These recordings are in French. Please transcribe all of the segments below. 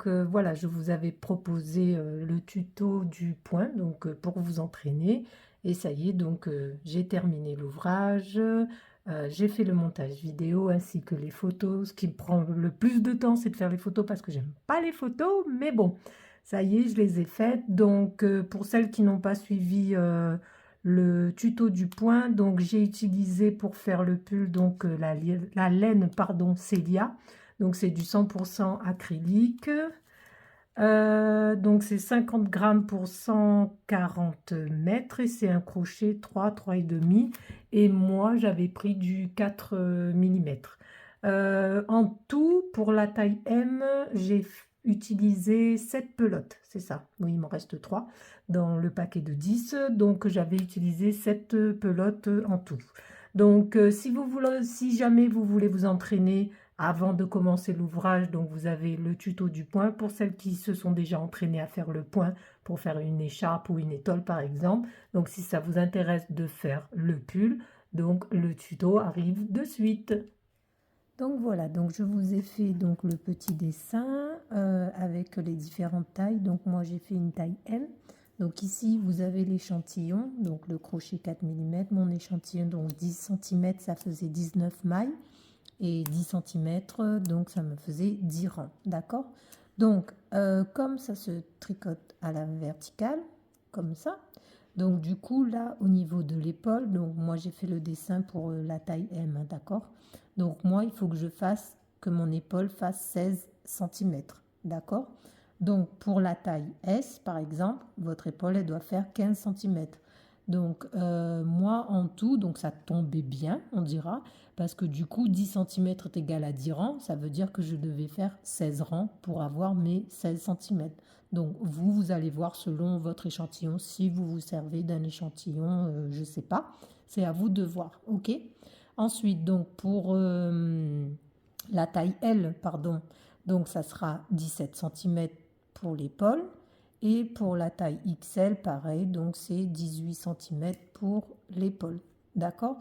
donc voilà, je vous avais proposé le tuto du point, donc pour vous entraîner. Et ça y est, donc j'ai terminé l'ouvrage, j'ai fait le montage vidéo ainsi que les photos. Ce qui me prend le plus de temps, c'est de faire les photos parce que j'aime pas les photos, mais bon, ça y est, je les ai faites. Donc pour celles qui n'ont pas suivi le tuto du point, donc j'ai utilisé pour faire le pull donc la laine, pardon, Célia. Donc c'est du 100% acrylique. Donc c'est 50 grammes pour 140 mètres et c'est un crochet 3 et demi. Et moi j'avais pris du 4 millimètres. En tout, pour la taille M, j'ai utilisé 7 pelotes, c'est ça. Oui, il m'en reste 3 dans le paquet de 10. Donc j'avais utilisé 7 pelotes en tout. Donc si vous voulez, si jamais vous voulez vous entraîner avant de commencer l'ouvrage, donc vous avez le tuto du point pour celles qui se sont déjà entraînées à faire le point pour faire une écharpe ou une étole par exemple. Donc si ça vous intéresse de faire le pull, donc le tuto arrive de suite. Donc voilà, donc je vous ai fait donc le petit dessin avec les différentes tailles. Donc moi j'ai fait une taille M. Donc ici vous avez l'échantillon, donc le crochet 4 millimètres, mon échantillon donc 10 centimètres, ça faisait 19 mailles et 10 centimètres, donc ça me faisait 10 rangs, d'accord. Donc comme ça se tricote à la verticale, comme ça, donc du coup là au niveau de l'épaule, donc moi j'ai fait le dessin pour la taille M, hein, d'accord. Donc moi il faut que je fasse que mon épaule fasse 16 centimètres, d'accord. Donc pour la taille S par exemple, votre épaule elle doit faire 15 centimètres. Donc moi en tout, donc ça tombait bien on dira, parce que du coup 10 centimètres est égal à 10 rangs, ça veut dire que je devais faire 16 rangs pour avoir mes 16 centimètres. Donc vous allez voir selon votre échantillon, si vous vous servez d'un échantillon, je ne sais pas, c'est à vous de voir, ok. Ensuite, donc pour la taille L, pardon, donc ça sera 17 centimètres pour l'épaule. Et pour la taille XL, pareil, donc c'est 18 centimètres pour l'épaule. D'accord.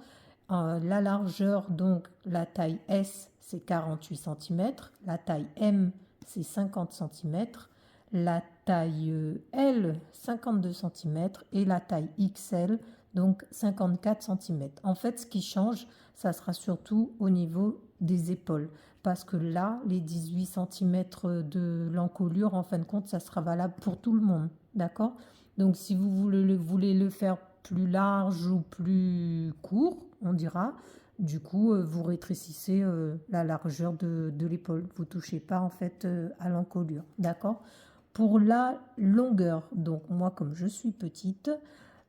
La largeur, donc la taille S, c'est 48 centimètres. La taille M, c'est 50 centimètres. La taille L, 52 centimètres. Et la taille XL, donc 54 centimètres. En fait, ce qui change, ça sera surtout au niveau des épaules. Parce que là, les 18 centimètres de l'encolure, en fin de compte, ça sera valable pour tout le monde. D'accord. Donc, si vous voulez le faire plus large ou plus court, on dira, du coup, vous rétrécissez la largeur de l'épaule. Vous ne touchez pas, en fait, à l'encolure. D'accord. Pour la longueur, donc moi, comme je suis petite,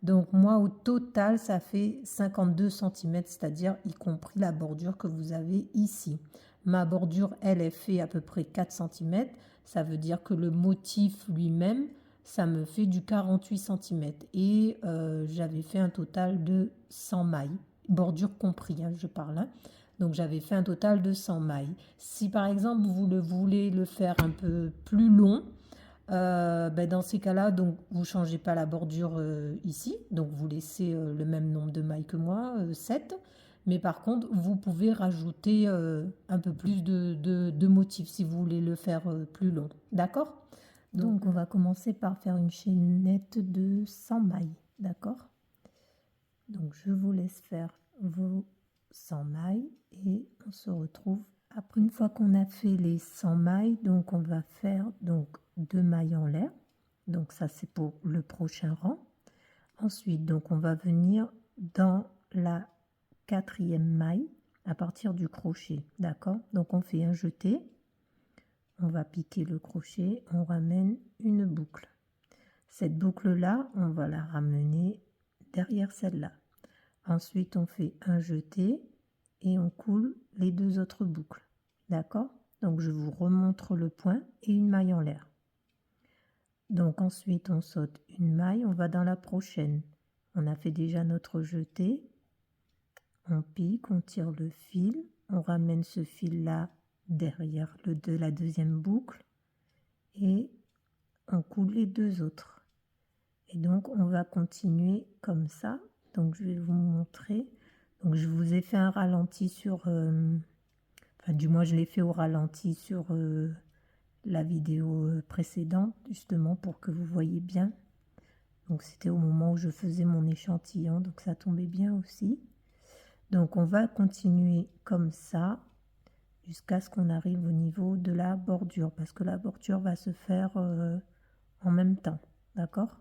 donc moi, au total, ça fait 52 centimètres, c'est-à-dire y compris la bordure que vous avez ici. Ma bordure, elle fait à peu près 4 centimètres. Ça veut dire que le motif lui-même, ça me fait du 48 centimètres. Et j'avais fait un total de 100 mailles. Bordure compris, hein, je parle. Hein. Donc j'avais fait un total de 100 mailles. Si par exemple vous voulez le faire un peu plus long, ben dans ces cas-là, donc vous changez pas la bordure ici, donc vous laissez le même nombre de mailles que moi, 7. Mais par contre, vous pouvez rajouter un peu plus de motifs si vous voulez le faire plus long. D'accord. Donc on va commencer par faire une chaînette de 100 mailles. D'accord. Donc je vous laisse faire vos 100 mailles et on se retrouve après. Une fois qu'on a fait les 100 mailles, donc on va faire donc 2 mailles en l'air. Donc ça c'est pour le prochain rang. Ensuite, donc on va venir dans la 4e maille à partir du crochet. D'accord. Donc on fait un jeté. On va piquer le crochet, on ramène une boucle. Cette boucle-là, on va la ramener derrière celle-là. Ensuite, on fait un jeté et on coule les 2 autres boucles. D'accord. Donc, je vous remontre le point et une maille en l'air. Donc, ensuite, on saute une maille, on va dans la prochaine. On a fait déjà notre jeté. On pique, on tire le fil, on ramène ce fil-là derrière la deuxième boucle et on coule les 2 autres. Et donc, on va continuer comme ça. Donc, je vais vous montrer. Donc, je vous ai fait un ralenti sur... enfin, du moins, je l'ai fait au ralenti sur la vidéo précédente, justement pour que vous voyez bien. Donc c'était au moment où je faisais mon échantillon, donc ça tombait bien aussi. Donc on va continuer comme ça jusqu'à ce qu'on arrive au niveau de la bordure, parce que la bordure va se faire en même temps, d'accord?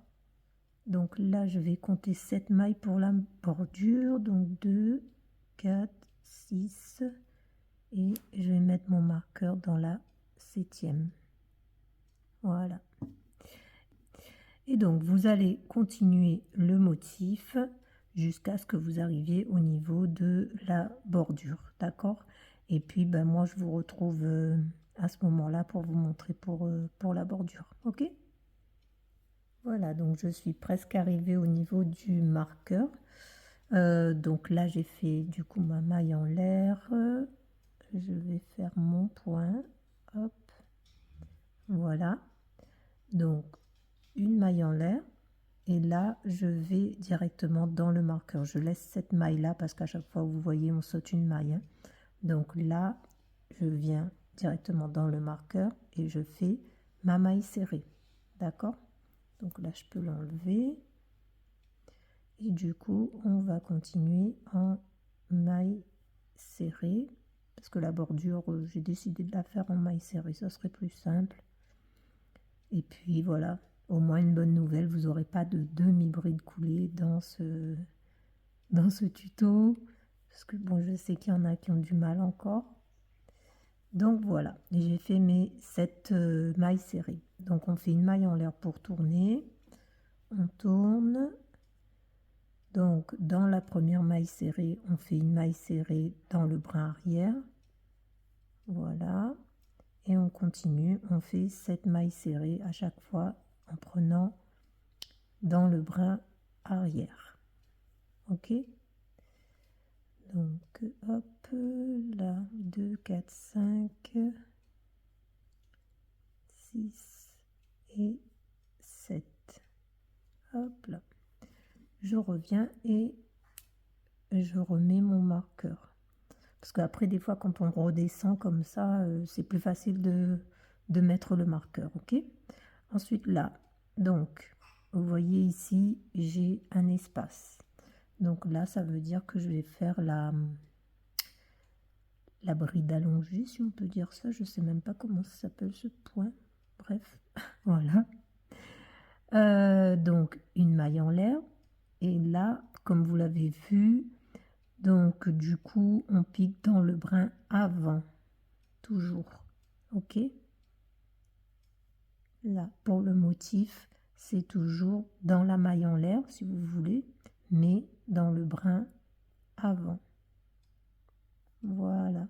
Donc là je vais compter 7 mailles pour la bordure, donc 2, 4, 6, et je vais mettre mon marqueur dans la 7e. Voilà. Et donc vous allez continuer le motif jusqu'à ce que vous arriviez au niveau de la bordure, d'accord? Et puis ben, moi je vous retrouve à ce moment-là pour vous montrer pour la bordure, ok? Voilà, donc je suis presque arrivée au niveau du marqueur. Donc là j'ai fait du coup ma maille en l'air. Je vais faire mon point, hop, voilà. Donc une maille en l'air. Et là, je vais directement dans le marqueur. Je laisse cette maille là parce qu'à chaque fois, vous voyez, on saute une maille, hein. Donc là, je viens directement dans le marqueur et je fais ma maille serrée. D'accord? Donc là, je peux l'enlever. Et du coup, on va continuer en maille serrée. Parce que la bordure, j'ai décidé de la faire en maille serrée. Ça serait plus simple. Et puis voilà. Au moins une bonne nouvelle, vous n'aurez pas de demi-bride coulée dans ce tuto. Parce que bon, je sais qu'il y en a qui ont du mal encore. Donc voilà, j'ai fait mes 7 mailles serrées. Donc on fait une maille en l'air pour tourner. On tourne. Donc dans la première maille serrée, on fait une maille serrée dans le brin arrière. Voilà. Et on continue, on fait 7 mailles serrées à chaque fois en prenant dans le brin arrière. Ok, donc hop là, 2, 4, 5, 6 et 7. Hop là, je reviens et je remets mon marqueur, parce qu'après des fois quand on redescend comme ça, c'est plus facile de mettre le marqueur. Ok, ensuite là, donc vous voyez ici j'ai un espace. Donc là, ça veut dire que je vais faire la bride allongée, si on peut dire ça. Je sais même pas comment ça s'appelle ce point. Bref, voilà. Donc, une maille en l'air. Et là, comme vous l'avez vu, donc du coup, on pique dans le brin avant. Toujours. Ok? Là, pour le motif, c'est toujours dans la maille en l'air, si vous voulez, mais dans le brin avant. Voilà.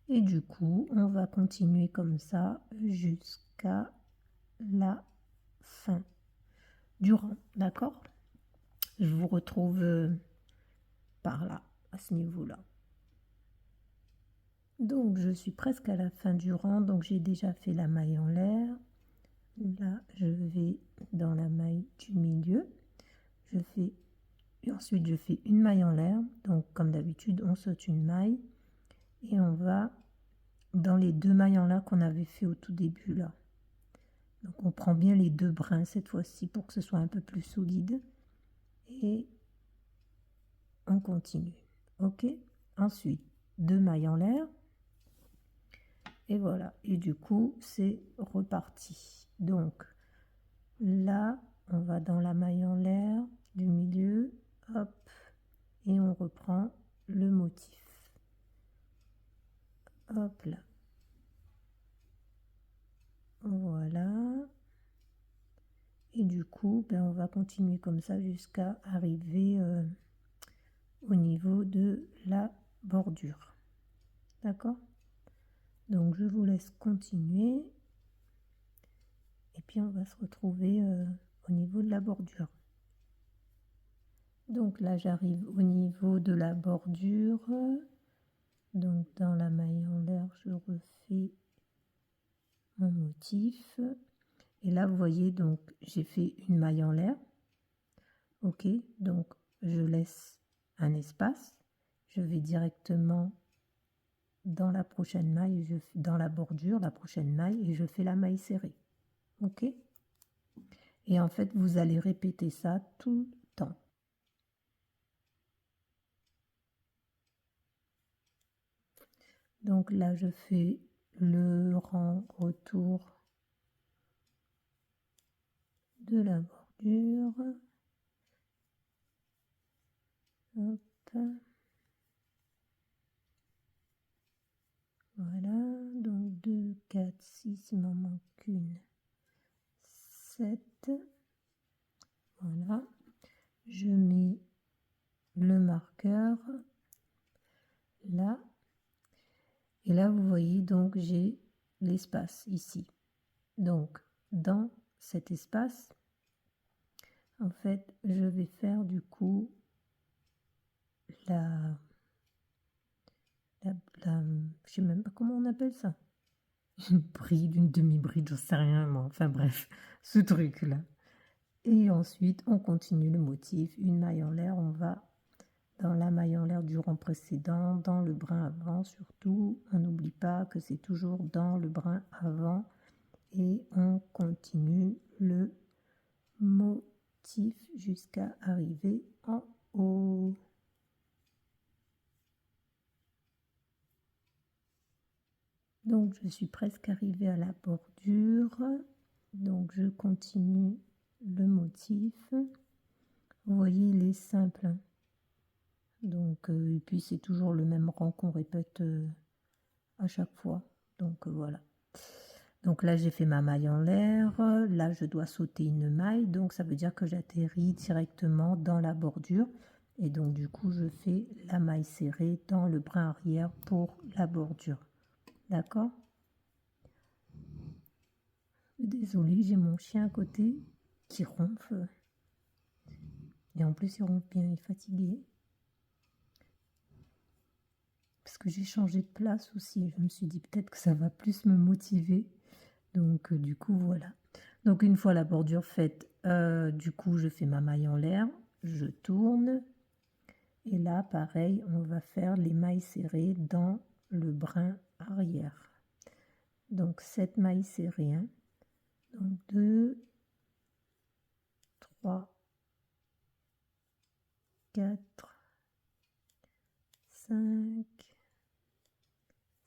Et du coup, on va continuer comme ça jusqu'à la fin du rang, d'accord? Je vous retrouve par là, à ce niveau-là. Donc, je suis presque à la fin du rang, donc j'ai déjà fait la maille en l'air. Là, je vais dans la maille du milieu. Ensuite, je fais une maille en l'air. Donc, comme d'habitude, on saute une maille et on va dans les 2 mailles en l'air qu'on avait fait au tout début là. Donc on prend bien les 2 brins cette fois-ci pour que ce soit un peu plus solide. Et on continue. Ok, ensuite 2 mailles en l'air. Et voilà. Et du coup, c'est reparti. Donc là, on va dans la maille en l'air du milieu. Hop. Et on reprend le motif. Hop là. Voilà. Et du coup, ben, on va continuer comme ça jusqu'à arriver au niveau de la bordure. D'accord? Donc je vous laisse continuer et puis on va se retrouver au niveau de la bordure. Donc là j'arrive au niveau de la bordure. Donc dans la maille en l'air, je refais mon motif. Et là vous voyez, donc j'ai fait une maille en l'air. Ok, donc je laisse un espace. Je vais directement dans la prochaine maille, dans la bordure, la prochaine maille, et je fais la maille serrée. Ok? Et en fait, vous allez répéter ça tout le temps. Donc là, je fais le rang autour de la bordure. Hop. Voilà, donc 2, 4, 6, il m'en manque une. 7. Voilà. Je mets le marqueur là. Et là, vous voyez, donc j'ai l'espace ici. Donc, dans cet espace, en fait, je vais faire du coup je sais même pas comment on appelle ça. Une bride, une demi-bride, je sais rien, moi. Enfin bref, ce truc-là. Et ensuite, on continue le motif. Une maille en l'air, on va dans la maille en l'air du rang précédent, dans le brin avant surtout. On n'oublie pas que c'est toujours dans le brin avant. Et on continue le motif jusqu'à arriver en haut. Donc je suis presque arrivée à la bordure, donc je continue le motif. Vous voyez, il est simple, hein. Donc et puis c'est toujours le même rang qu'on répète à chaque fois. Donc voilà. Donc là j'ai fait ma maille en l'air, là je dois sauter une maille, donc ça veut dire que j'atterris directement dans la bordure. Et donc du coup je fais la maille serrée dans le brin arrière pour la bordure. D'accord? Désolée, j'ai mon chien à côté qui ronfle. Et en plus, il ronfle bien, il est fatigué. Parce que j'ai changé de place aussi. Je me suis dit peut-être que ça va plus me motiver. Donc, du coup, voilà. Donc, une fois la bordure faite, du coup, je fais ma maille en l'air. Je tourne. Et là, pareil, on va faire les mailles serrées dans le brin arrière. Donc, 7 mailles serrées. Hein. Donc, 2, 3, 4, 5,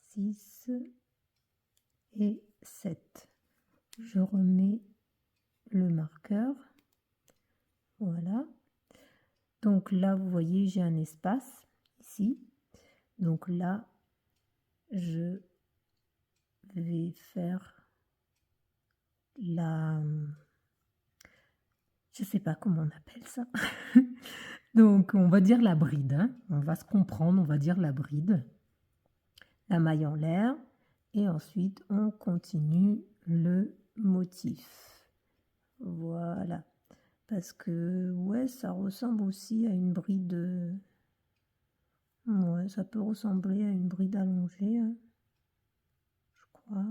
6 et 7. Je remets le marqueur. Voilà. Donc là, vous voyez, j'ai un espace ici. Donc là, je vais faire la... Je sais pas comment on appelle ça. Donc, on va dire la bride. Hein. On va se comprendre, on va dire la bride. La maille en l'air. Et ensuite, on continue le motif. Voilà. Parce que, ouais, ça ressemble aussi à une bride. Ouais, ça peut ressembler à une bride allongée, hein, je crois.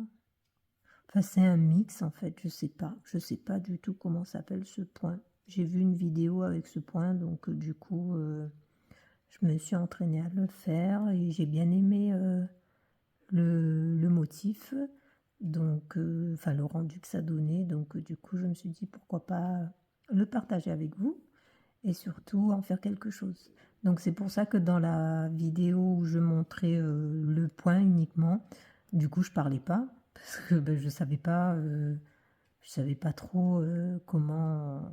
Enfin, c'est un mix, en fait, je sais pas. Je sais pas du tout comment s'appelle ce point. J'ai vu une vidéo avec ce point, donc du coup, je me suis entraînée à le faire et j'ai bien aimé le motif. Donc, enfin, le rendu que ça donnait. Donc, du coup, je me suis dit, pourquoi pas le partager avec vous et surtout en faire quelque chose. Donc c'est pour ça que dans la vidéo où je montrais le point uniquement, du coup je parlais pas parce que ben, je savais pas trop comment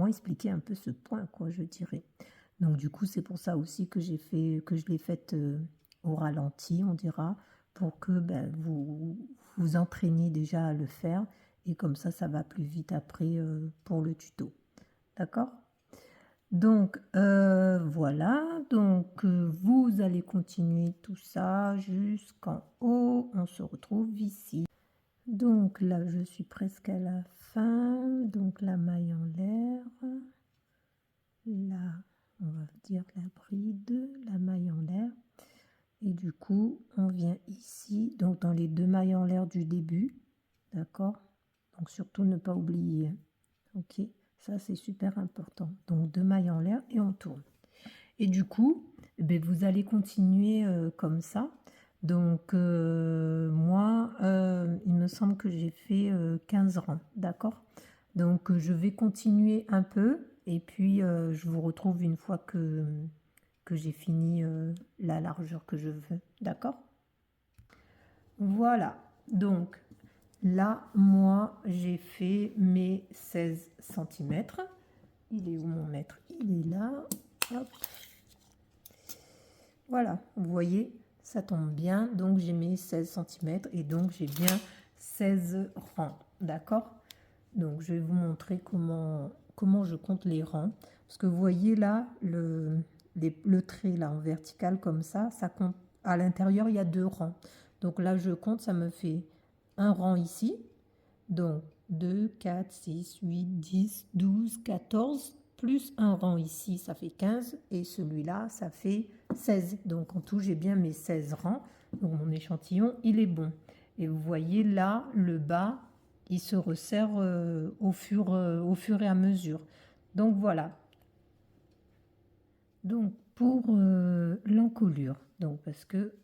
expliquer un peu ce point, quoi, je dirais. Donc du coup c'est pour ça aussi que je l'ai faite au ralenti, on dira, pour que ben, vous vous entraîniez déjà à le faire et comme ça va plus vite après pour le tuto. D'accord? Donc voilà, donc vous allez continuer tout ça jusqu'en haut. On se retrouve ici. Donc là, je suis presque à la fin. Donc la maille en l'air. Là, on va dire la bride, la maille en l'air. Et du coup, on vient ici, donc dans les 2 mailles en l'air du début. D'accord? Donc surtout ne pas oublier. Hein. Ok? Ça, c'est super important. Donc 2 mailles en l'air et on tourne. Et du coup, eh ben, vous allez continuer comme ça. Donc, moi, il me semble que j'ai fait 15 rangs, d'accord? Donc, je vais continuer un peu et puis je vous retrouve une fois que j'ai fini la largeur que je veux, d'accord? Voilà, donc là, moi, j'ai fait mes 16 centimètres. Il est où mon mètre? Il est là. Hop. Voilà, vous voyez, ça tombe bien. Donc, j'ai mes 16 centimètres et donc j'ai bien 16 rangs, d'accord? Donc, je vais vous montrer comment je compte les rangs. Parce que vous voyez là, le trait là en vertical comme ça compte. À l'intérieur, il y a 2 rangs. Donc là, je compte, ça me fait un rang ici. Donc 2, 4, 6, 8, 10, 12, 14, plus un rang ici, ça fait 15. Et celui-là, ça fait 16. Donc en tout, j'ai bien mes 16 rangs. Donc mon échantillon, il est bon. Et vous voyez là, le bas, il se resserre au fur et à mesure. Donc voilà. Donc pour l'encolure, donc parce que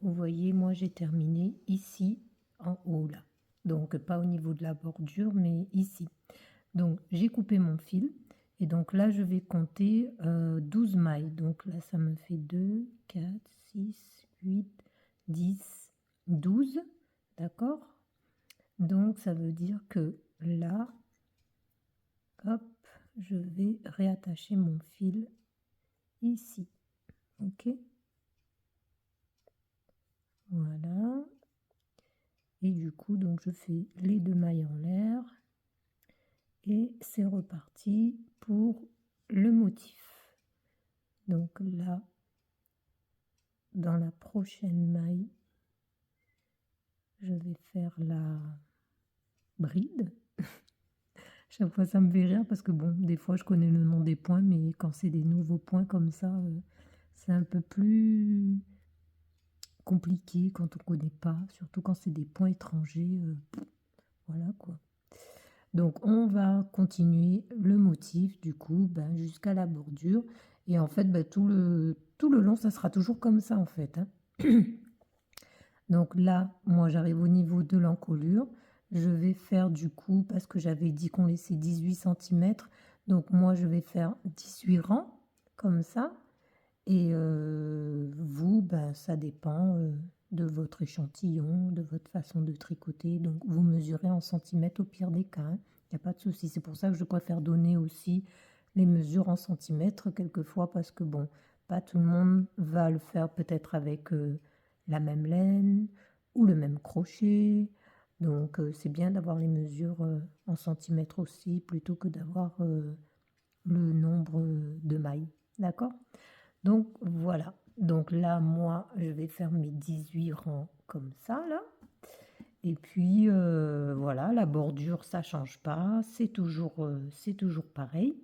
vous voyez, moi j'ai terminé ici en haut là. Donc pas au niveau de la bordure, mais ici. Donc j'ai coupé mon fil et donc là je vais compter 12 mailles. Donc là ça me fait 2, 4, 6, 8, 10, 12. D'accord? Donc ça veut dire que là, hop, je vais réattacher mon fil ici. Ok? Voilà. Et du coup, donc je fais les 2 mailles en l'air. Et c'est reparti pour le motif. Donc là, dans la prochaine maille, je vais faire la bride. Chaque fois, ça me fait rire parce que bon, des fois, je connais le nom des points, mais quand c'est des nouveaux points comme ça, c'est un peu plus compliqué quand on ne connaît pas, surtout quand c'est des points étrangers. Voilà quoi. Donc on va continuer le motif du coup ben, jusqu'à la bordure et en fait ben, tout le long ça sera toujours comme ça en fait. Hein. Donc là moi j'arrive au niveau de l'encolure, je vais faire du coup parce que j'avais dit qu'on laissait 18 centimètres, donc moi je vais faire 18 rangs comme ça et vous ben, ça dépend de votre échantillon, de votre façon de tricoter, donc vous mesurez en centimètres au pire des cas. Hein. Il n'y a pas de souci. C'est pour ça que je préfère donner aussi les mesures en centimètres quelquefois parce que bon, pas tout le monde va le faire peut-être avec la même laine ou le même crochet. Donc c'est bien d'avoir les mesures en centimètres aussi plutôt que d'avoir le nombre de mailles. D'accord? Donc voilà. Donc là, moi, je vais faire mes 18 rangs comme ça là. Et puis voilà, la bordure, ça change pas, c'est toujours pareil.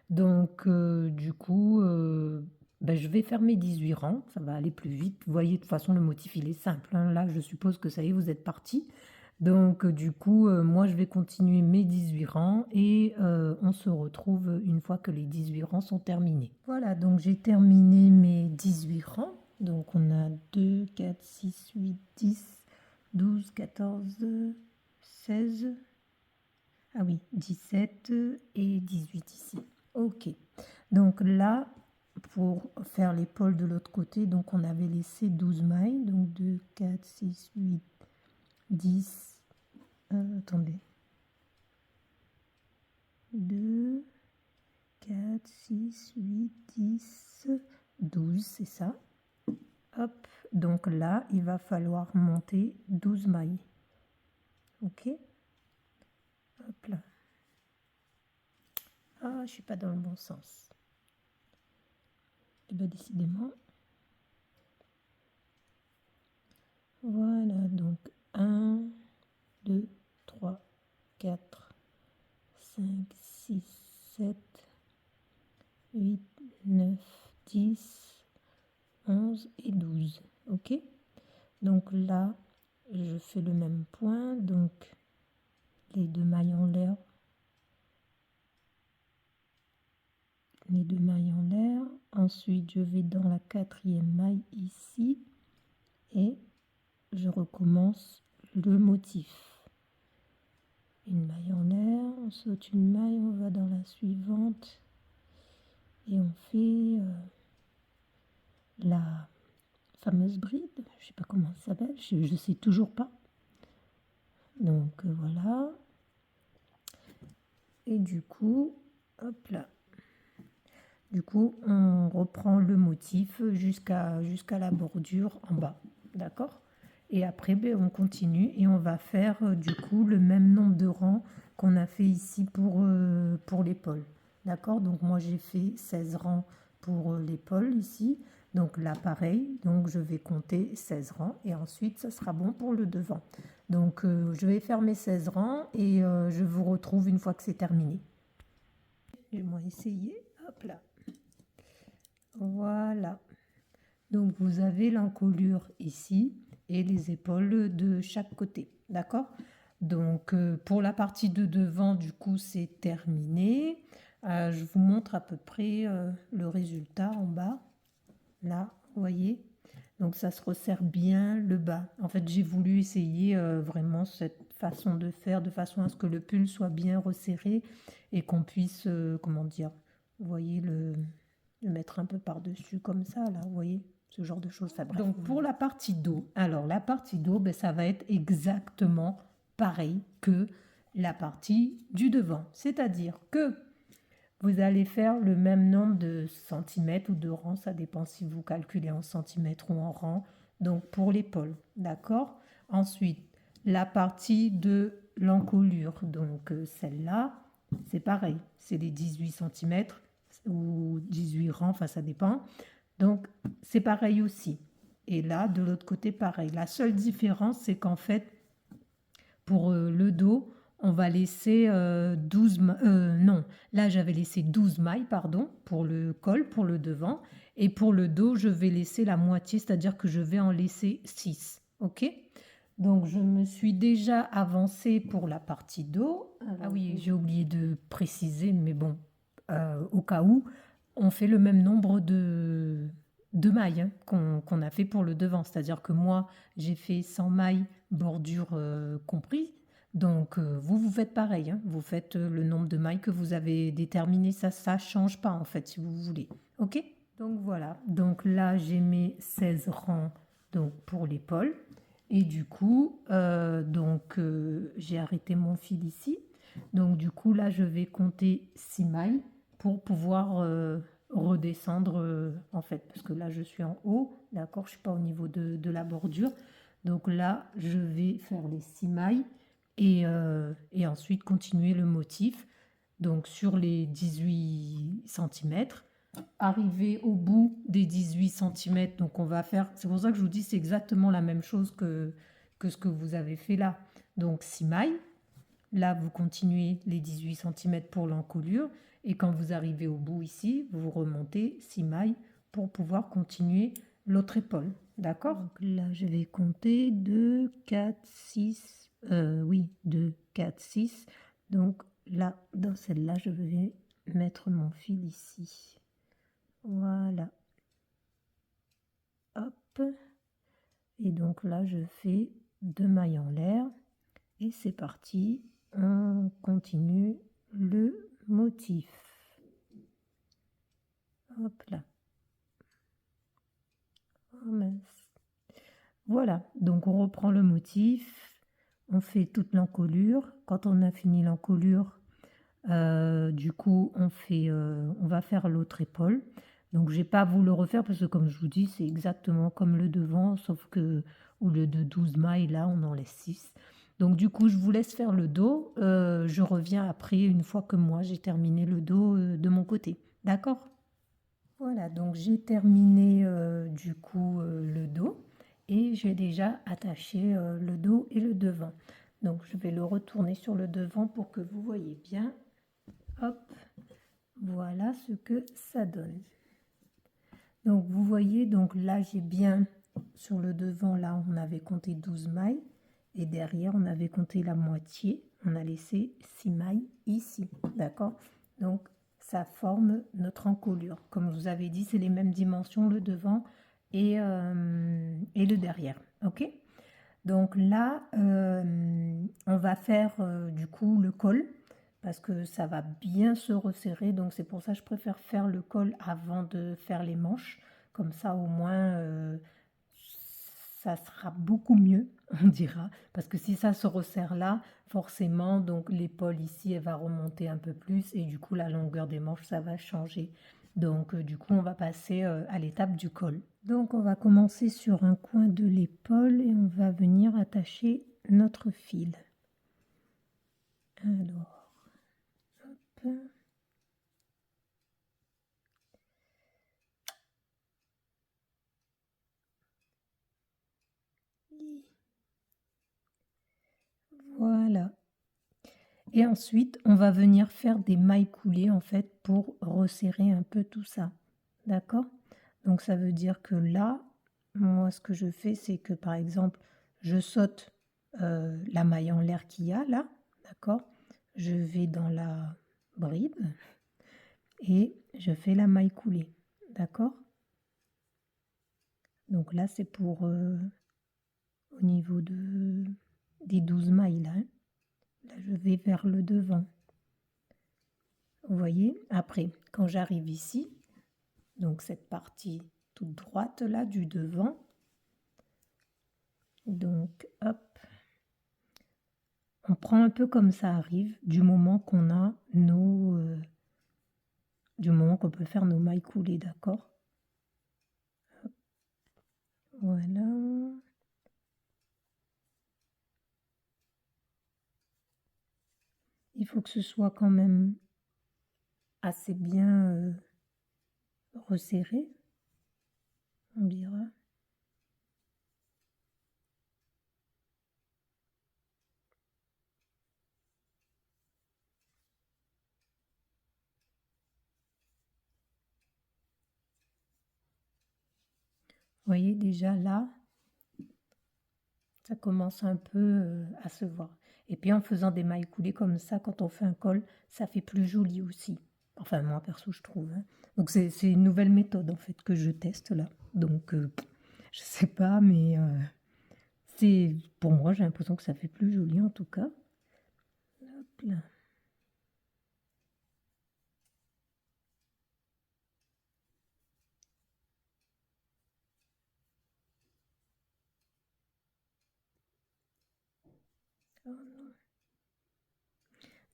Donc du coup, ben, je vais faire mes 18 rangs, ça va aller plus vite. Vous voyez, de toute façon, le motif, il est simple. Hein. Là, je suppose que ça y est, vous êtes parti. Donc du coup, moi, je vais continuer mes 18 rangs et on se retrouve une fois que les 18 rangs sont terminés. Voilà, donc j'ai terminé mes 18 rangs. Donc on a 2, 4, 6, 8, 10, 12, 14, 16, ah oui, 17 et 18 ici. Ok, donc là, pour faire l'épaule de l'autre côté, donc on avait laissé 12 mailles, donc 2, 4, 6, 8, 10, attendez, 2, 4, 6, 8, 10, 12, c'est ça. Hop, donc là, il va falloir monter 12 mailles. Ok. Hop là. Ah, je suis pas dans le bon sens. Et bien, décidément. Voilà, donc 1, 2, 3, 4, 5, 6, 7, 8, 9, 10, 11 et 12. Ok. Donc là, je fais le même point. Donc, les 2 mailles en l'air. Les 2 mailles en l'air. ensuite je vais dans la 4e maille ici et je recommence le motif. Une maille en l'air, on saute une maille, on va dans la suivante et on fait la fameuse bride, je sais pas comment ça s'appelle, je sais toujours pas. Donc voilà, et du coup, hop là, du coup on reprend le motif jusqu'à la bordure en bas, d'accord? Et après ben, on continue et on va faire du coup le même nombre de rangs qu'on a fait ici pour l'épaule, d'accord? Donc moi j'ai fait 16 rangs pour l'épaule ici, donc là pareil, donc je vais compter 16 rangs et ensuite ça sera bon pour le devant. Donc je vais faire mes 16 rangs et je vous retrouve une fois que c'est terminé. Je vais moi essayer, hop là, voilà. Donc vous avez l'encolure ici et les épaules de chaque côté, d'accord? Donc pour la partie de devant, du coup, c'est terminé. Je vous montre à peu près le résultat en bas. Là, vous voyez? Donc ça se resserre bien le bas. En fait, j'ai voulu essayer vraiment cette façon de faire, de façon à ce que le pull soit bien resserré et qu'on puisse, comment dire, vous voyez, le mettre un peu par-dessus comme ça, là, vous voyez? Ce genre de choses. Enfin, bref. Donc pour la partie dos, alors la partie dos, ben, ça va être exactement pareil que la partie du devant. C'est-à-dire que vous allez faire le même nombre de centimètres ou de rangs, ça dépend si vous calculez en centimètres ou en rangs. Donc pour l'épaule, d'accord? Ensuite, la partie de l'encolure, donc celle-là, c'est pareil, c'est les 18 centimètres ou 18 rangs, enfin ça dépend. Donc, c'est pareil aussi. Et là, de l'autre côté, pareil. La seule différence, c'est qu'en fait, pour le dos, on va laisser 12... non, là, j'avais laissé 12 mailles, pardon, pour le col, pour le devant. Et pour le dos, je vais laisser la moitié, c'est-à-dire que je vais en laisser 6. OK? Donc, je me suis déjà avancée pour la partie dos. Alors, ah oui, j'ai oublié de préciser, mais bon, au cas où, on fait le même nombre de mailles hein, qu'on a fait pour le devant. C'est-à-dire que moi, j'ai fait 100 mailles bordure compris. Donc, vous faites pareil. Hein, vous faites le nombre de mailles que vous avez déterminé. Ça ne change pas, en fait, si vous voulez. OK? Donc, voilà. Donc, là, j'ai mes 16 rangs donc, pour l'épaule. Et du coup, j'ai arrêté mon fil ici. Donc, du coup, là, je vais compter 6 mailles pour pouvoir redescendre, en fait, parce que là, je suis en haut, d'accord, je ne suis pas au niveau de la bordure. Donc là, je vais faire les 6 mailles et ensuite continuer le motif. Donc sur les 18 cm, arriver au bout des 18 cm, donc on va faire, c'est pour ça que je vous dis, c'est exactement la même chose que ce que vous avez fait là. Donc 6 mailles, là vous continuez les 18 cm pour l'encolure, et quand vous arrivez au bout ici, vous remontez 6 mailles pour pouvoir continuer l'autre épaule. D'accord? Donc là, je vais compter 2, 4, 6, oui, 2, 4, 6. Donc là, dans celle-là, je vais mettre mon fil ici. Voilà. Hop. Et donc là, je fais 2 mailles en l'air. Et c'est parti. On continue le motif. Hop là. Oh mince. Voilà, donc on reprend le motif, on fait toute l'encolure. Quand on a fini l'encolure, du coup, on va faire l'autre épaule. Donc, je n'ai pas à vous le refaire parce que, comme je vous dis, c'est exactement comme le devant, sauf que au lieu de 12 mailles, là, on en laisse 6. Donc, du coup, je vous laisse faire le dos. Je reviens après, une fois que moi, j'ai terminé le dos de mon côté. D'accord? Voilà, donc j'ai terminé du coup le dos et j'ai déjà attaché le dos et le devant. Donc je vais le retourner sur le devant pour que vous voyez bien. Hop, voilà ce que ça donne. Donc vous voyez, donc là j'ai bien sur le devant, là on avait compté 12 mailles et derrière on avait compté la moitié. On a laissé 6 mailles ici, d'accord? Donc ça forme notre encolure. Comme je vous avais dit, c'est les mêmes dimensions, le devant et le derrière. Ok? Donc là, on va faire du coup le col parce que ça va bien se resserrer. Donc c'est pour ça que je préfère faire le col avant de faire les manches. Comme ça, au moins, ça sera beaucoup mieux, on dira. Parce que si ça se resserre là, forcément, donc l'épaule ici, elle va remonter un peu plus et du coup, la longueur des manches, ça va changer. Donc du coup, on va passer à l'étape du col. Donc on va commencer sur un coin de l'épaule et on va venir attacher notre fil. Alors, hop. Voilà. Et ensuite, on va venir faire des mailles coulées en fait pour resserrer un peu tout ça. D'accord? Donc ça veut dire que là, moi ce que je fais, c'est que par exemple, je saute la maille en l'air qu'il y a là. D'accord? Je vais dans la bride et je fais la maille coulée. D'accord? Donc là, c'est pour au niveau des 12 mailles là, hein. Là, je vais vers le devant. Vous voyez? Après, quand j'arrive ici, donc cette partie toute droite là du devant, donc hop, on prend un peu comme ça arrive du moment qu'on a nos... du moment qu'on peut faire nos mailles coulées, d'accord? Voilà. Il faut que ce soit quand même assez bien resserré, on dira. Vous voyez déjà là, ça commence un peu à se voir. Et puis en faisant des mailles coulées comme ça, quand on fait un col, ça fait plus joli aussi. Enfin moi perso je trouve, hein. Donc c'est une nouvelle méthode en fait que je teste là. Donc je sais pas mais c'est pour moi j'ai l'impression que ça fait plus joli en tout cas. Hop là.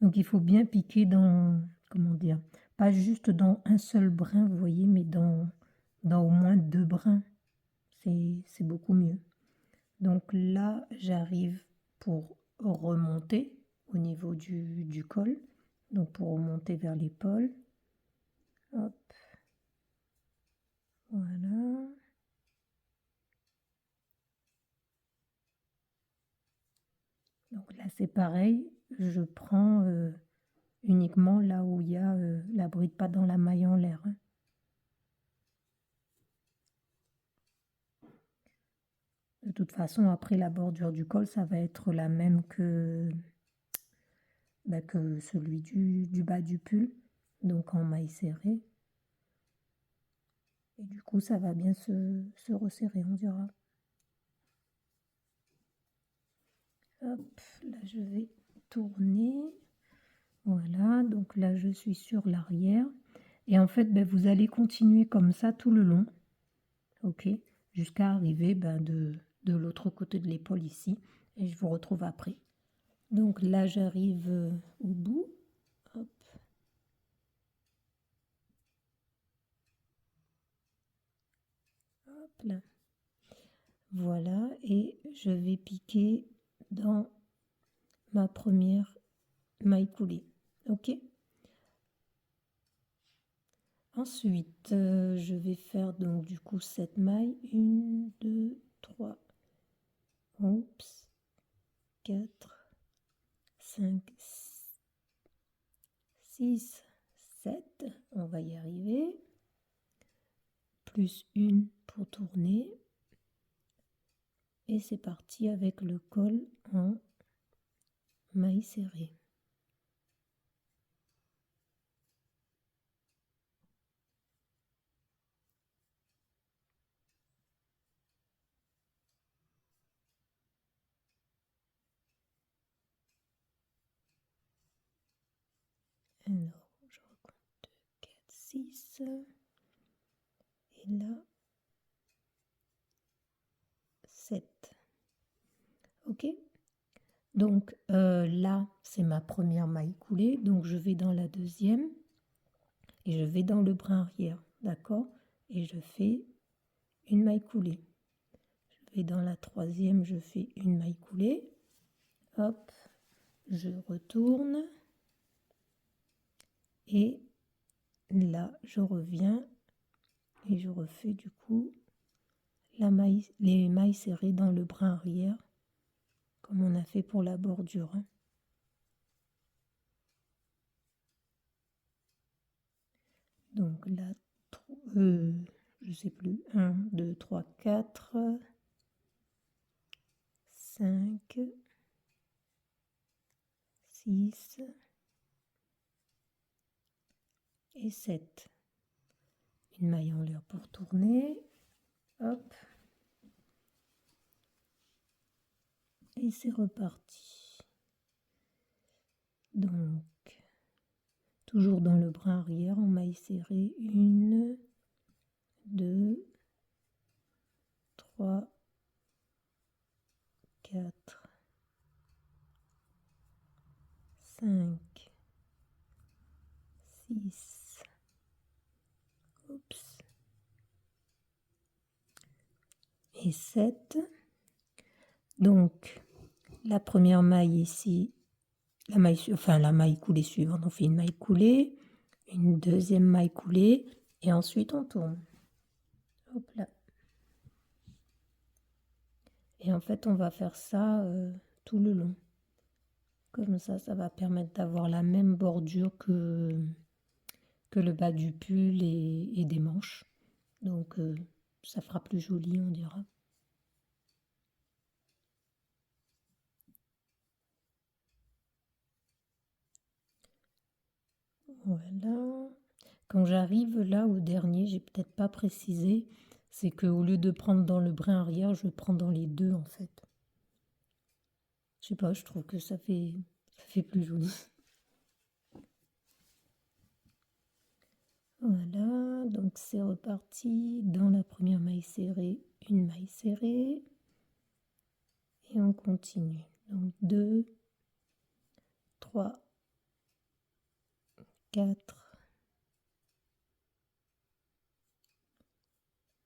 Donc il faut bien piquer dans, comment dire, pas juste dans un seul brin, vous voyez, mais dans au moins 2 brins. C'est beaucoup mieux. Donc là, j'arrive pour remonter au niveau du col. Donc pour remonter vers l'épaule. Hop. Voilà. Donc là, c'est pareil. Je prends uniquement là où il y a la bride, pas dans la maille en l'air, hein. De toute façon, après la bordure du col, ça va être la même que celui du bas du pull, donc en maille serrée. Et du coup, ça va bien se resserrer, on dira. Hop, là je vais tourner. Voilà, donc là je suis sur l'arrière. Et en fait, vous allez continuer comme ça tout le long, ok, jusqu'à arriver de l'autre côté de l'épaule ici. Et je vous retrouve après. Donc là, j'arrive au bout. Hop. Hop là. Voilà, et je vais piquer dans ma première maille coulée. Ok. Ensuite, je vais faire donc du coup cette maille. 1, 2, 3. Oups. 4, 5, 6, 7. On va y arriver. Plus une pour tourner. Et c'est parti avec le col en maille serrée. Alors, je recompte 2, 4, 6. Et là, 7. Ok? Donc là, c'est ma première maille coulée. Donc je vais dans la deuxième et je vais dans le brin arrière. D'accord? Et je fais une maille coulée. Je vais dans la troisième, je fais une maille coulée. Hop, je retourne. Et là, je reviens et je refais du coup les mailles serrées dans le brin arrière, comme on a fait pour la bordure. Donc là, je sais plus, 1, 2, 3, 4, 5, 6 et 7. Une maille en l'air pour tourner. Hop. Et c'est reparti. Donc, toujours dans le brin arrière, en maille serrée, 1, 2, 3, 4, 5, 6, oups, et 7. Donc, la première maille ici, la maille coulée suivante, on fait une maille coulée, une deuxième maille coulée, et ensuite on tourne. Hop là. Et en fait, on va faire ça tout le long. Comme ça va permettre d'avoir la même bordure que le bas du pull et des manches. Donc, ça fera plus joli, on dira. Voilà. Quand j'arrive là au dernier, j'ai peut-être pas précisé, c'est qu'au lieu de prendre dans le brin arrière, je prends dans les deux en fait. Je sais pas, je trouve que ça fait plus joli. Voilà, donc c'est reparti. Dans la première maille serrée, une maille serrée. Et on continue. Donc 2, 3, 4,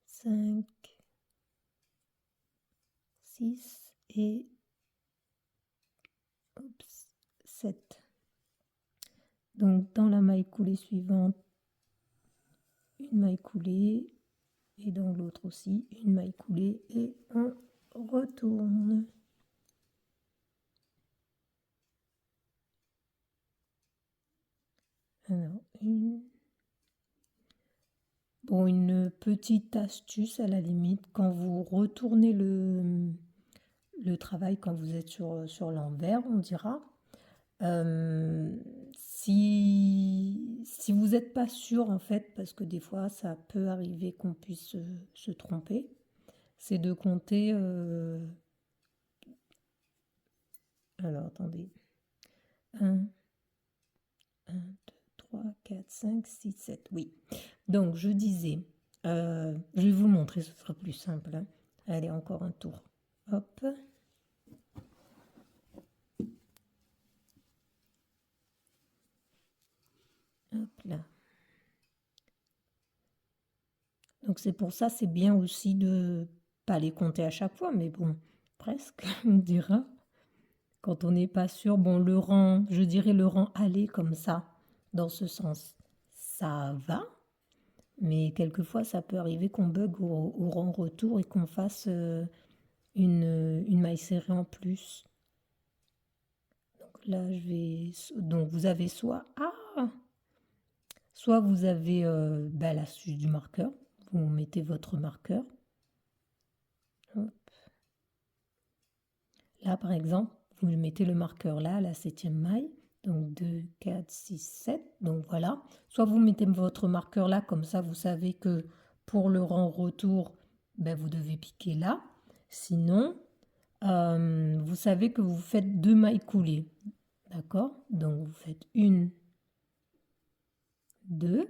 5, 6 et 7. Donc dans la maille coulée suivante, une maille coulée et dans l'autre aussi une maille coulée et on retourne. Alors une petite astuce à la limite, quand vous retournez le travail, quand vous êtes sur l'envers, on dira, si vous n'êtes pas sûr en fait, parce que des fois ça peut arriver qu'on puisse se tromper, c'est de compter, alors attendez, 1, 2, 3, 4, 5, 6, 7, oui. Donc je disais, je vais vous montrer, ce sera plus simple. Hein. Allez, encore un tour. Hop. Hop là. Donc c'est pour ça, c'est bien aussi de pas les compter à chaque fois, mais bon, presque, on dira. Quand on n'est pas sûr, bon, le rang, je dirais le rang aller comme ça, dans ce sens, ça va. Mais quelquefois, ça peut arriver qu'on bug au rang retour et qu'on fasse une maille serrée en plus. Donc là, donc vous avez soit vous avez l'astuce du marqueur. Vous mettez votre marqueur. Hop. Là, par exemple, vous mettez le marqueur là, à la 7e maille. Donc 2, 4, 6, 7. Donc voilà. Soit vous mettez votre marqueur là, comme ça vous savez que pour le rang retour, vous devez piquer là. Sinon, vous savez que vous faites 2 mailles coulées. D'accord? Donc vous faites une 2.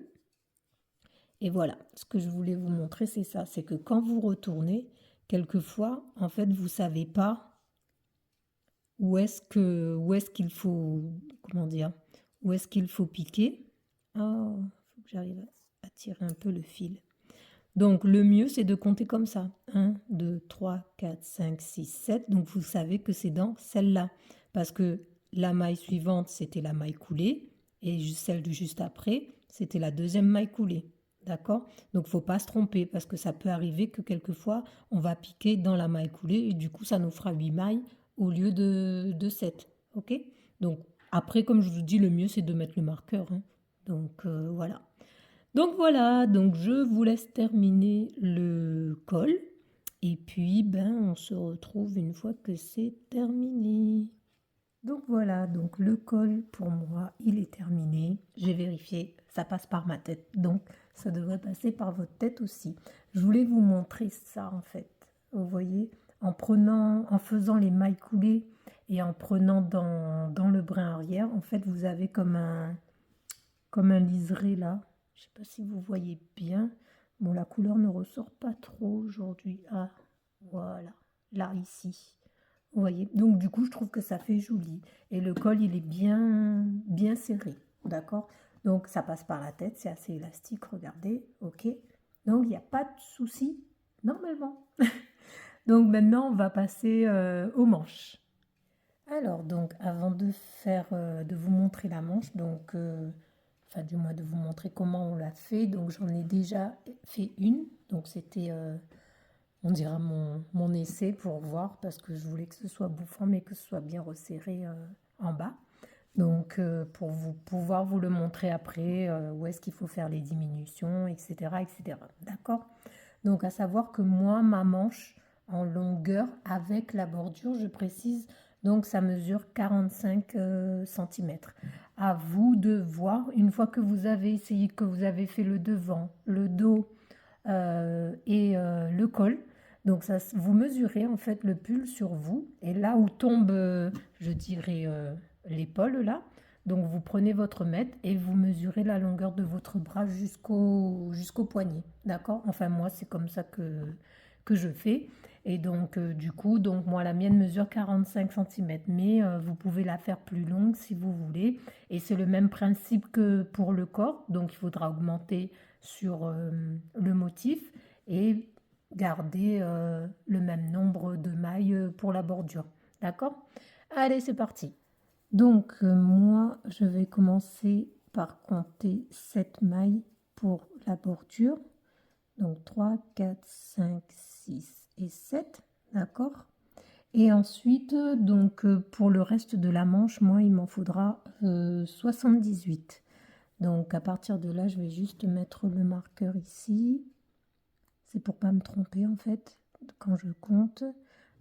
Et voilà, ce que je voulais vous montrer, c'est ça. C'est que quand vous retournez, quelquefois, en fait, vous ne savez pas où est-ce qu'il faut, comment dire, où est-ce qu'il faut piquer. Oh, il faut que j'arrive à tirer un peu le fil. Donc, le mieux, c'est de compter comme ça. 1, 2, 3, 4, 5, 6, 7. Donc, vous savez que c'est dans celle-là. Parce que la maille suivante, c'était la maille coulée. Et celle de juste après, c'était la deuxième maille coulée. D'accord? Donc, il ne faut pas se tromper. Parce que ça peut arriver que quelquefois, on va piquer dans la maille coulée. Et du coup, ça nous fera 8 mailles au lieu de 7. OK? Donc, après, comme je vous dis, le mieux, c'est de mettre le marqueur. Hein. Donc, voilà. Donc voilà, donc je vous laisse terminer le col et puis on se retrouve une fois que c'est terminé. Donc voilà, donc le col pour moi il est terminé. J'ai vérifié, ça passe par ma tête, donc ça devrait passer par votre tête aussi. Je voulais vous montrer ça en fait. Vous voyez, en faisant les mailles coulées et en prenant dans le brin arrière, en fait vous avez comme un liseré là. Je sais pas si vous voyez bien. Bon, la couleur ne ressort pas trop aujourd'hui. Ah, voilà. Là, ici. Vous voyez. Donc, du coup, je trouve que ça fait joli. Et le col, il est bien serré. D'accord? Donc, ça passe par la tête. C'est assez élastique. Regardez. OK. Donc, il n'y a pas de souci. Normalement. Donc, maintenant, on va passer aux manches. Alors, donc, avant de vous montrer la manche, donc, enfin, du moins de vous montrer comment on l'a fait, donc j'en ai déjà fait une. Donc, c'était, on dira, mon essai pour voir, parce que je voulais que ce soit bouffant, mais que ce soit bien resserré en bas. Donc, pour pouvoir vous le montrer après, où est-ce qu'il faut faire les diminutions, etc., etc. D'accord? Donc, à savoir que moi, ma manche en longueur avec la bordure, je précise, donc ça mesure 45 cm. À vous de voir, une fois que vous avez essayé, que vous avez fait le devant, le dos et le col, donc ça, vous mesurez en fait le pull sur vous, et là où tombe, je dirais, l'épaule là, donc vous prenez votre mètre et vous mesurez la longueur de votre bras jusqu'au poignet. D'accord? Enfin moi c'est comme ça que je fais. Et donc du coup, donc moi la mienne mesure 45 cm, mais vous pouvez la faire plus longue si vous voulez. Et c'est le même principe que pour le corps, donc il faudra augmenter sur le motif et garder le même nombre de mailles pour la bordure. D'accord? Allez, c'est parti. Donc, moi, je vais commencer par compter 7 mailles pour la bordure. Donc, 3, 4, 5, 6 et 7. D'accord? Et ensuite, donc, pour le reste de la manche, moi, il m'en faudra 78. Donc, à partir de là, je vais juste mettre le marqueur ici. C'est pour pas me tromper, en fait, quand je compte.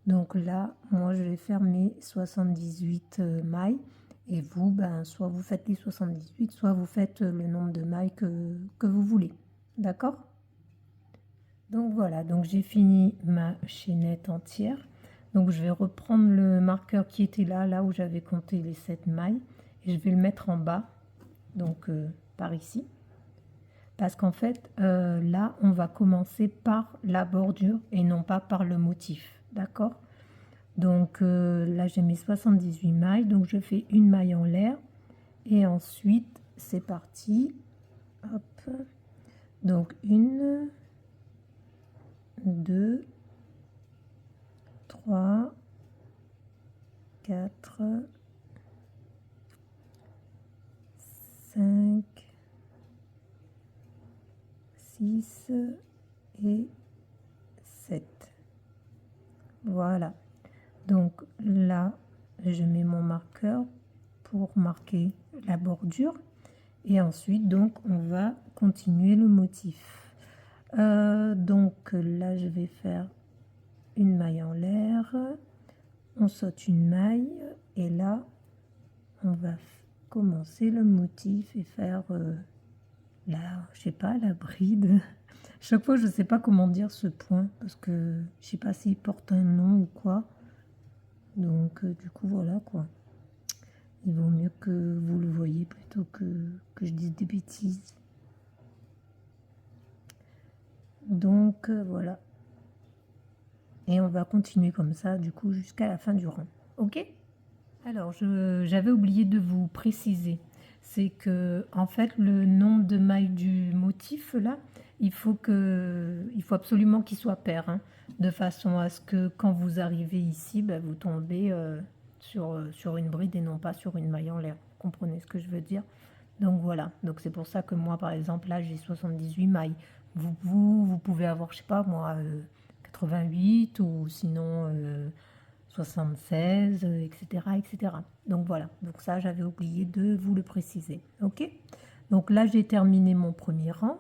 Donc là, moi, je vais faire mes 78 mailles. Et vous, soit vous faites les 78, soit vous faites le nombre de mailles que vous voulez. D'accord? Donc voilà, donc j'ai fini ma chaînette entière. Donc je vais reprendre le marqueur qui était là où j'avais compté les 7 mailles. Et je vais le mettre en bas, donc par ici. Parce qu'en fait, là, on va commencer par la bordure et non pas par le motif. D'accord? Donc là, j'ai mes 78 mailles. Donc je fais une maille en l'air. Et ensuite, c'est parti. Hop. Donc 1, 2, 3, 4, 5, 6 et 7. Voilà. Donc là, je mets mon marqueur pour marquer la bordure. Et ensuite, donc, on va continuer le motif. Donc là, je vais faire une maille en l'air. On saute une maille. Et là, on va commencer le motif et faire je sais pas, la bride. Chaque fois, je sais pas comment dire ce point parce que je sais pas s'il porte un nom ou quoi. Donc, du coup, voilà quoi. Il vaut mieux que vous le voyez plutôt que je dise des bêtises. Donc voilà. Et on va continuer comme ça, du coup, jusqu'à la fin du rang. Ok? Alors, j'avais oublié de vous préciser, c'est que en fait, le nombre de mailles du motif là, il faut absolument qu'il soit pair, hein, de façon à ce que quand vous arrivez ici, bah, vous tombez sur une bride et non pas sur une maille en l'air. Vous comprenez ce que je veux dire? Donc voilà, donc c'est pour ça que moi, par exemple, là, j'ai 78 mailles. Vous pouvez avoir, je sais pas moi, 88 ou sinon 76, etc., etc. Donc voilà, donc ça, j'avais oublié de vous le préciser. Ok? Donc là, j'ai terminé mon premier rang.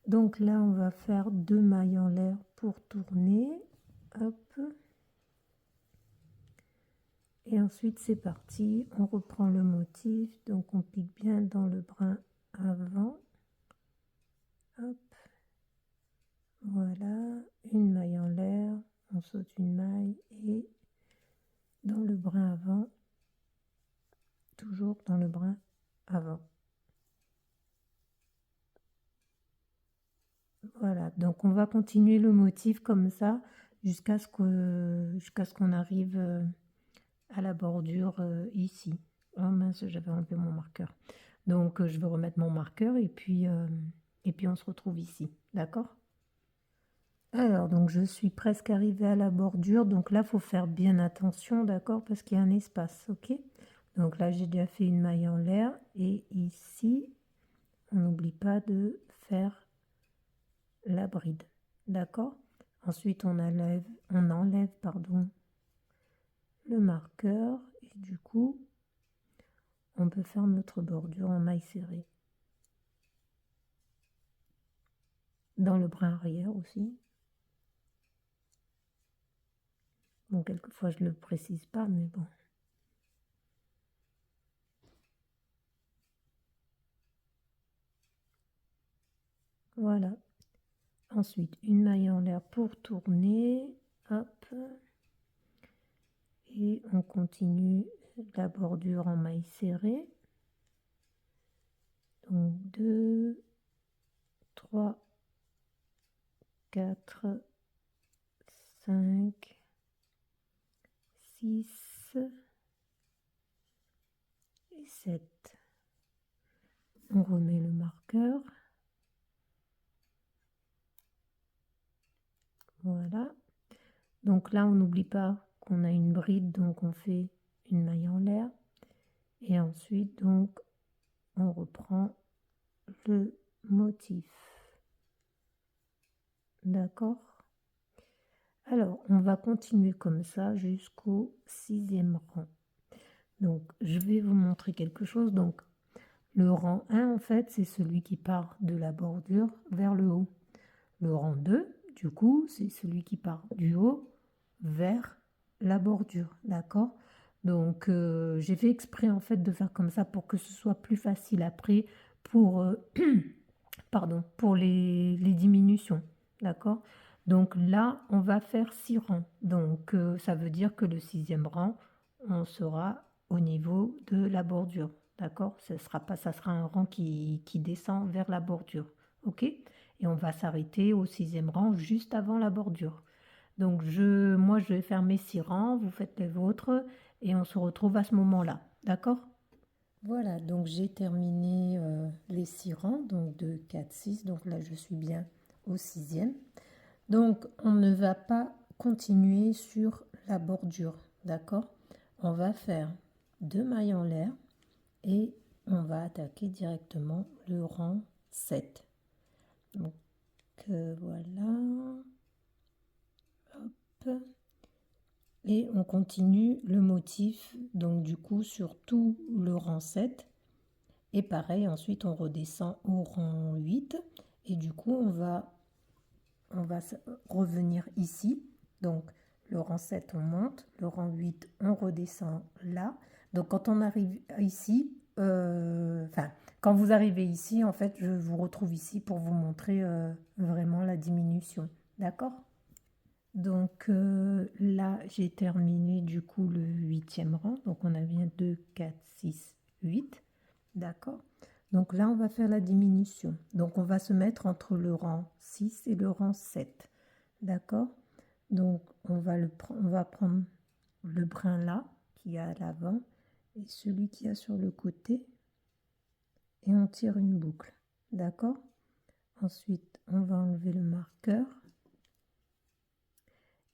Donc là, on va faire 2 mailles en l'air pour tourner. Hop. Et ensuite, c'est parti. On reprend le motif. Donc on pique bien dans le brin avant. Hop. Voilà. Une maille en l'air. On saute une maille et dans le brin avant. Toujours dans le brin avant. Voilà, donc on va continuer le motif comme ça jusqu'à ce qu'on arrive à la bordure ici. Oh mince, j'avais enlevé mon marqueur. Donc je vais remettre mon marqueur et puis on se retrouve ici, d'accord? Alors, donc je suis presque arrivée à la bordure, donc là, il faut faire bien attention, d'accord? Parce qu'il y a un espace, ok? Donc là, j'ai déjà fait une maille en l'air et ici, on n'oublie pas de faire la bride, d'accord? Ensuite, on enlève, pardon, le marqueur et du coup, on peut faire notre bordure en maille serrée. Dans le brin arrière aussi. Bon, quelquefois, je ne le précise pas, mais bon. Voilà. Ensuite, une maille en l'air pour tourner. Hop. Et on continue la bordure en maille serrée. Donc 2, 3, 4, 5, 6 et 7. On remet le marqueur. Voilà. Donc là, on n'oublie pas qu'on a une bride, donc on fait une maille en l'air. Et ensuite, donc, on reprend le motif. D'accord? Alors, on va continuer comme ça jusqu'au 6e rang. Donc, je vais vous montrer quelque chose. Donc, le rang 1, en fait, c'est celui qui part de la bordure vers le haut. Le rang 2, du coup, c'est celui qui part du haut vers la bordure, d'accord? Donc, j'ai fait exprès, en fait, de faire comme ça pour que ce soit plus facile après pour, pardon, pour les diminutions, d'accord? Donc là, on va faire 6 rangs. Donc, ça veut dire que le 6e rang, on sera au niveau de la bordure, d'accord? Ça sera un rang qui descend vers la bordure, ok? Et on va s'arrêter au 6e rang juste avant la bordure. Donc, moi, je vais faire mes 6 rangs, vous faites les vôtres, et on se retrouve à ce moment-là, d'accord? Voilà, donc j'ai terminé les 6 rangs, donc 2, 4, 6, donc là je suis bien au 6e. Donc on ne va pas continuer sur la bordure, d'accord? On va faire 2 mailles en l'air et on va attaquer directement le rang 7. Donc voilà, hop. Et on continue le motif, donc du coup sur tout le rang 7. Et pareil, ensuite on redescend au rang 8 et du coup on va revenir ici. Donc le rang 7 on monte, le rang 8 on redescend là. Donc quand on arrive ici, quand vous arrivez ici, en fait je vous retrouve ici pour vous montrer vraiment la diminution. D'accord? Donc là j'ai terminé du coup le 8e rang. Donc on a bien 2, 4, 6, 8. D'accord? Donc là, on va faire la diminution. Donc on va se mettre entre le rang 6 et le rang 7. D'accord? Donc on va prendre le brin là, qui est à l'avant, et celui qui a sur le côté, et on tire une boucle. D'accord? Ensuite, on va enlever le marqueur.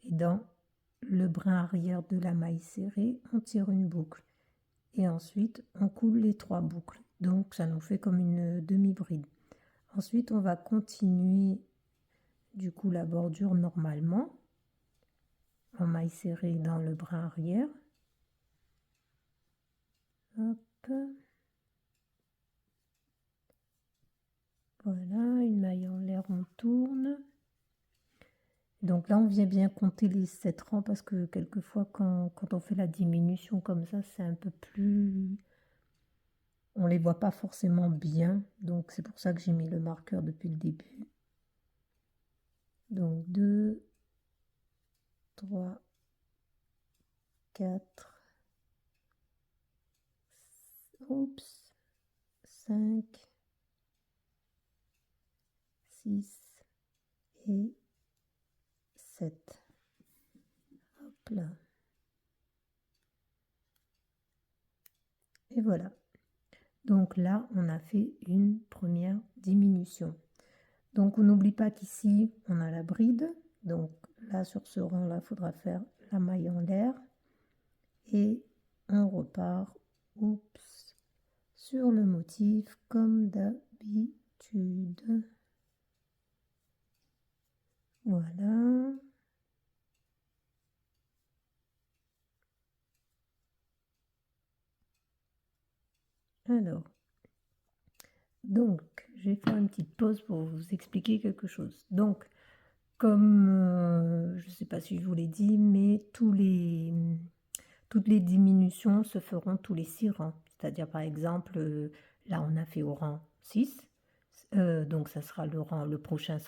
Et dans le brin arrière de la maille serrée, on tire une boucle. Et ensuite, on coule les 3 boucles. Donc, ça nous fait comme une demi-bride. Ensuite, on va continuer du coup la bordure normalement, en maille serrée dans le brin arrière. Hop. Voilà, une maille en l'air, on tourne. Donc là, on vient bien compter les 7 rangs parce que quelquefois, quand on fait la diminution comme ça, c'est un peu plus... On les voit pas forcément bien. Donc c'est pour ça que j'ai mis le marqueur depuis le début. Donc 2, 3, 4, oups, 5, 6 et 7. Hop là. Et voilà. Donc là, on a fait une première diminution. Donc on n'oublie pas qu'ici, on a la bride. Donc là, sur ce rang-là, il faudra faire la maille en l'air. Et on repart, oups, sur le motif comme d'habitude. Voilà. Alors, donc, je vais faire une petite pause pour vous expliquer quelque chose. Donc, comme, je ne sais pas si je vous l'ai dit, mais toutes les diminutions se feront tous les 6 rangs. C'est-à-dire, par exemple, là, on a fait au rang 6. Donc, ça sera le prochain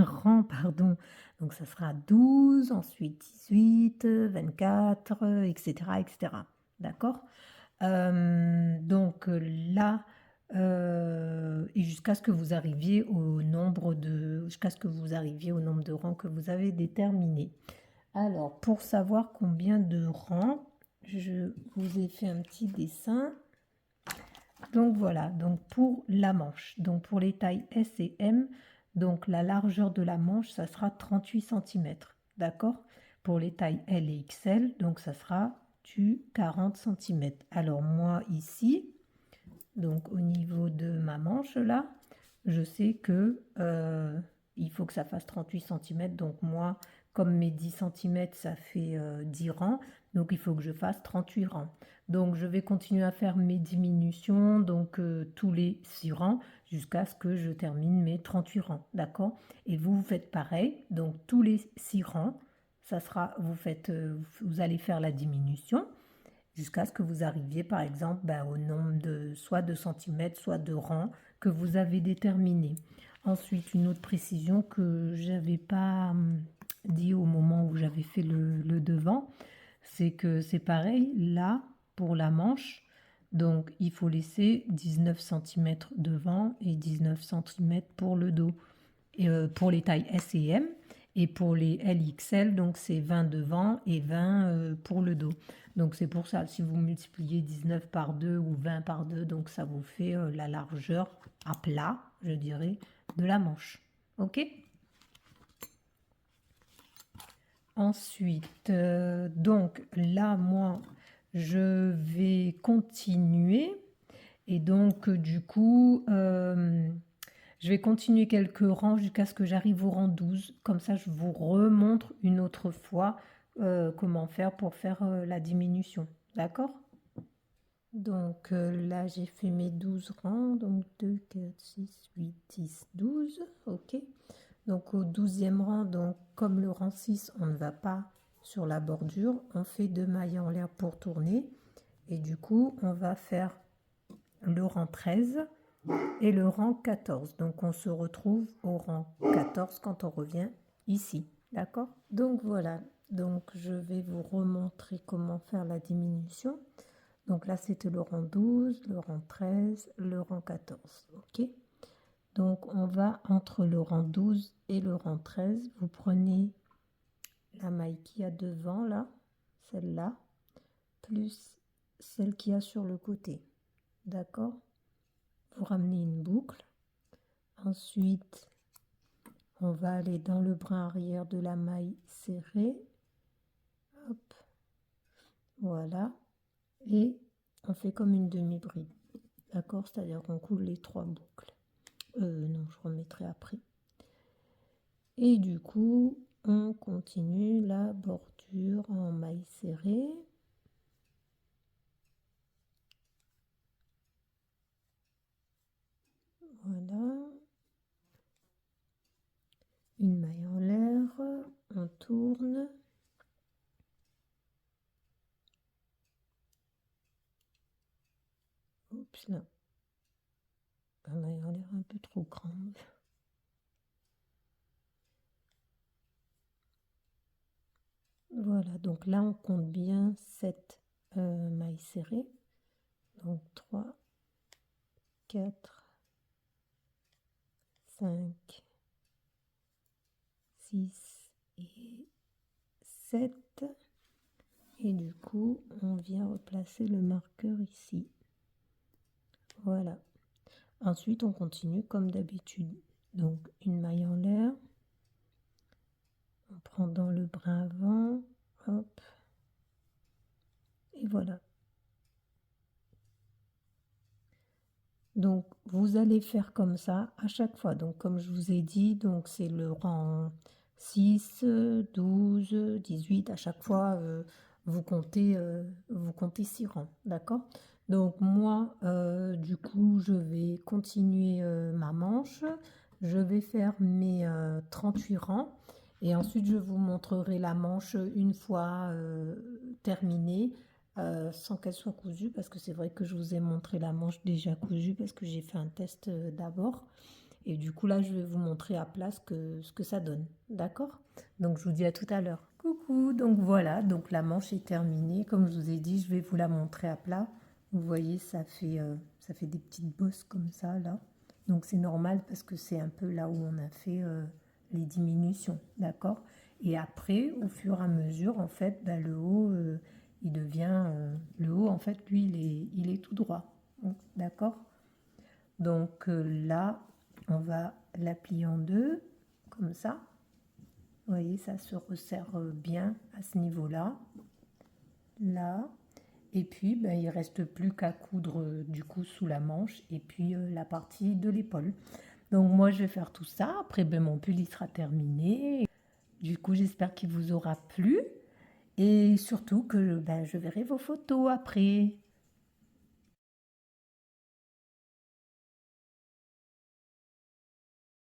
rang, pardon. Donc, ça sera 12, ensuite 18, 24, etc., etc. D'accord? Donc là, et jusqu'à ce que vous arriviez au nombre de rangs que vous avez déterminé. Alors, pour savoir combien de rangs, je vous ai fait un petit dessin. Donc voilà, donc pour la manche, donc pour les tailles S et M, donc la largeur de la manche, ça sera 38 cm, d'accord? Pour les tailles L et XL, donc ça sera du 40 cm. Alors moi ici, donc au niveau de ma manche là, je sais que il faut que ça fasse 38 cm, donc moi, comme mes 10 cm, ça fait 10 rangs, donc il faut que je fasse 38 rangs. Donc je vais continuer à faire mes diminutions, donc tous les 6 rangs, jusqu'à ce que je termine mes 38 rangs, d'accord? Et vous faites pareil, donc tous les 6 rangs, ça sera, vous allez faire la diminution, jusqu'à ce que vous arriviez par exemple au nombre de soit de centimètres, soit de rangs que vous avez déterminé. Ensuite, une autre précision que j'avais pas dit au moment où j'avais fait le devant, c'est que c'est pareil là pour la manche. Donc il faut laisser 19 cm devant et 19 cm pour le dos. Et, pour les tailles S et M. Et pour les LXL, donc c'est 20 devant et 20 pour le dos. Donc c'est pour ça, si vous multipliez 19 par 2 ou 20 par 2, donc ça vous fait la largeur à plat, je dirais, de la manche. Ok? Ensuite, donc là, moi, je vais continuer. Et donc, du coup, je vais continuer quelques rangs jusqu'à ce que j'arrive au rang 12. Comme ça, je vous remontre une autre fois comment faire pour faire la diminution. D'accord? Donc là, j'ai fait mes 12 rangs. Donc 2, 4, 6, 8, 10, 12. OK. Donc au 12e rang, donc comme le rang 6, on ne va pas sur la bordure, on fait 2 mailles en l'air pour tourner. Et du coup, on va faire le rang 13 et le rang 14. Donc on se retrouve au rang 14 quand on revient ici. D'accord? Donc voilà. Donc je vais vous remontrer comment faire la diminution. Donc là, c'était le rang 12, le rang 13, le rang 14. Ok? Donc, on va entre le rang 12 et le rang 13. Vous prenez la maille qui a devant, là, celle-là, plus celle qui a sur le côté. D'accord? Vous ramenez une boucle. Ensuite, on va aller dans le brin arrière de la maille serrée. Hop. Voilà. Et on fait comme une demi-bride. D'accord? C'est-à-dire qu'on coule les 3 boucles. Non, je remettrai après. Et du coup, on continue la bordure en maille serrée. Voilà. Une maille en l'air, on tourne. Oups là. La maille en l'air un peu trop grande. Voilà, donc là on compte bien 7 mailles serrées. Donc 3, 4, 5, 6 et 7. Et du coup, on vient replacer le marqueur ici. Voilà. Ensuite, on continue comme d'habitude. Donc, une maille en l'air. On prend dans le brin avant. Hop. Et voilà. Donc, vous allez faire comme ça à chaque fois. Donc, comme je vous ai dit, donc c'est le rang 6, 12, 18. À chaque fois, vous comptez 6 rangs. D'accord? Donc, moi, du coup, je vais continuer ma manche. Je vais faire mes 38 rangs. Et ensuite, je vous montrerai la manche une fois terminée. Sans qu'elle soit cousue, parce que c'est vrai que je vous ai montré la manche déjà cousue parce que j'ai fait un test d'abord, et du coup là je vais vous montrer à plat ce que ça donne. D'accord? Donc je vous dis à tout à l'heure. Coucou, donc voilà, donc la manche est terminée. Comme je vous ai dit, je vais vous la montrer à plat. Vous voyez, ça fait des petites bosses comme ça là, donc c'est normal parce que c'est un peu là où on a fait les diminutions. D'accord? Et après, au fur et à mesure, en fait, ben, le haut il devient le haut, en fait, lui, il est tout droit. D'accord? Donc là, on va la plier en deux, comme ça. Vous voyez, ça se resserre bien à ce niveau-là. Là. Et puis, ben, il ne reste plus qu'à coudre du coup sous la manche et puis la partie de l'épaule. Donc moi, je vais faire tout ça. Après, ben, mon pull, il sera terminé. Du coup, j'espère qu'il vous aura plu. Et surtout que ben, je verrai vos photos après.